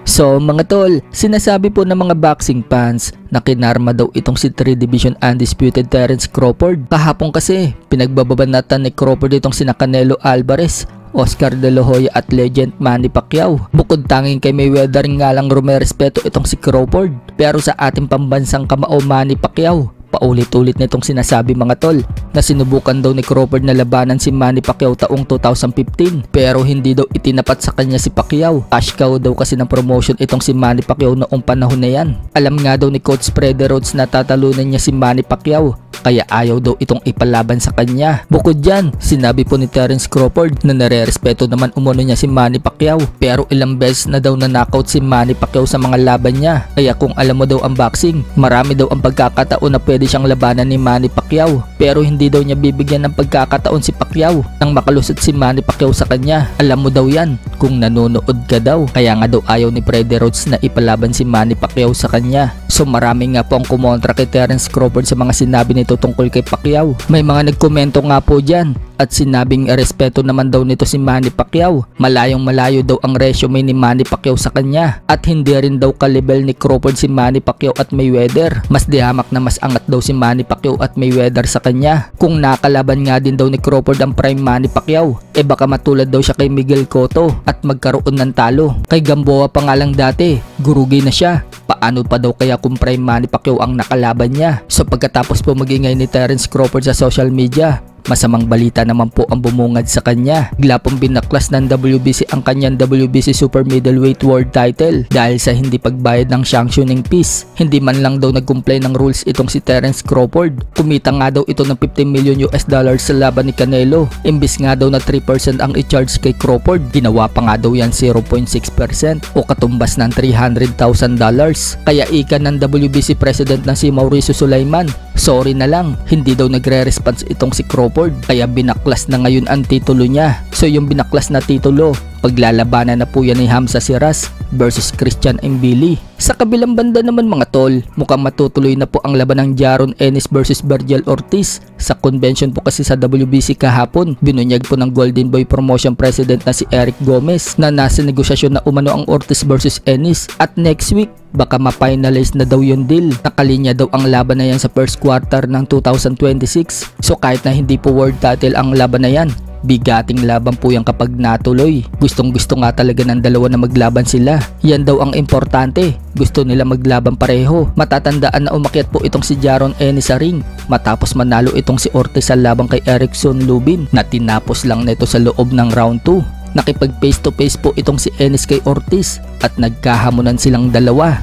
So mga tol, sinasabi po ng mga boxing fans na kinarma daw itong si 3 Division Undisputed Terence Crawford. Kahapon kasi, pinagbababanatan ni Crawford itong sina Canelo Alvarez, Oscar De La Hoya at legend Manny Pacquiao. Bukod tanging kay Mayweather nga lang rumerespeto itong si Crawford. Pero sa ating pambansang kamao Manny Pacquiao, paulit-ulit nitong sinasabi mga tol na sinubukan daw ni Crawford na labanan si Manny Pacquiao taong 2015 pero hindi daw itinapat sa kanya si Pacquiao. Cash cow daw kasi ng promotion itong si Manny Pacquiao noong panahon na yan. Alam nga daw ni Coach Freddie Rhodes na tatalunan niya si Manny Pacquiao kaya ayaw daw itong ipalaban sa kanya. Bukod dyan, sinabi po ni Terence Crawford na nare-respeto naman umuno niya si Manny Pacquiao pero ilang beses na daw na knockout si Manny Pacquiao sa mga laban niya. Kaya kung alam mo daw ang boxing, marami daw ang pagkakataon na pwede siyang labanan ni Manny Pacquiao pero hindi daw niya bibigyan ng pagkakataon si Pacquiao nang makalusot si Manny Pacquiao sa kanya. Alam mo daw yan kung nanonood ka daw. Kaya nga daw ayaw ni Freddie Rhodes na ipalaban si Manny Pacquiao sa kanya. So marami nga po ang kumontra kay Terence Crawford sa mga sinabi nito tungkol kay Pacquiao. May mga nagkomento nga po dyan at sinabing respeto naman daw nito si Manny Pacquiao. Malayong malayo daw ang resume ni Manny Pacquiao sa kanya at hindi rin daw kalibel ni Crawford si Manny Pacquiao at Mayweather. Mas dihamak na mas angat daw si Manny Pacquiao at Mayweather sa kanya. Kung nakalaban nga din daw ni Crawford ang prime Manny Pacquiao, baka matulad daw siya kay Miguel Cotto at magkaroon ng talo. Kay Gamboa pa nga lang dati, gurugi na siya. Paano pa daw kaya kung prime Manny Pacquiao ang nakalaban niya? So pagkatapos po magingay ni Terence Crawford sa social media, masamang balita naman po ang bumungad sa kanya. Bigla pong binaklas ng WBC ang kanyang WBC Super Middleweight World Title dahil sa hindi pagbayad ng sanctioning fees. Hindi man lang daw nag-comply ng rules itong si Terence Crawford. Kumita nga daw ito ng $15 million sa laban ni Canelo. Imbis nga daw na 3% ang i-charge kay Crawford, ginawa pa nga daw yan 0.6% o katumbas ng $300,000. Kaya ika ng WBC President na si Mauricio Sulaiman, sorry na lang, hindi daw nagre-response itong si Crawford kaya binaklas na ngayon ang titulo niya. So yung binaklas na titulo, paglalabanan na po yan ni Hamza Siras versus Christian Mbili. Sa kabilang banda naman mga tol, mukhang matutuloy na po ang laban ng Jaron Ennis versus Virgil Ortiz. Sa convention po kasi sa WBC kahapon, binunyag po ng Golden Boy Promotion President na si Eric Gomez na nasa negosasyon na umano ang Ortiz versus Ennis at next week baka ma-finalize na daw yung deal. Nakalinya daw ang laban na yan sa first quarter ng 2026. So kahit na hindi po world title ang laban na yan, bigating laban po yan kapag natuloy. Gustong gusto nga talaga ng dalawa na maglaban sila. Yan daw ang importante. Gusto nila maglaban pareho. Matatandaan na umakyat po itong si Jaron Ennis sa ring matapos manalo itong si Ortiz sa laban kay Erickson Lubin na tinapos lang nito sa loob ng round 2. Nakipag face to face po itong si Ennis kay Ortiz at nagkahamunan silang dalawa.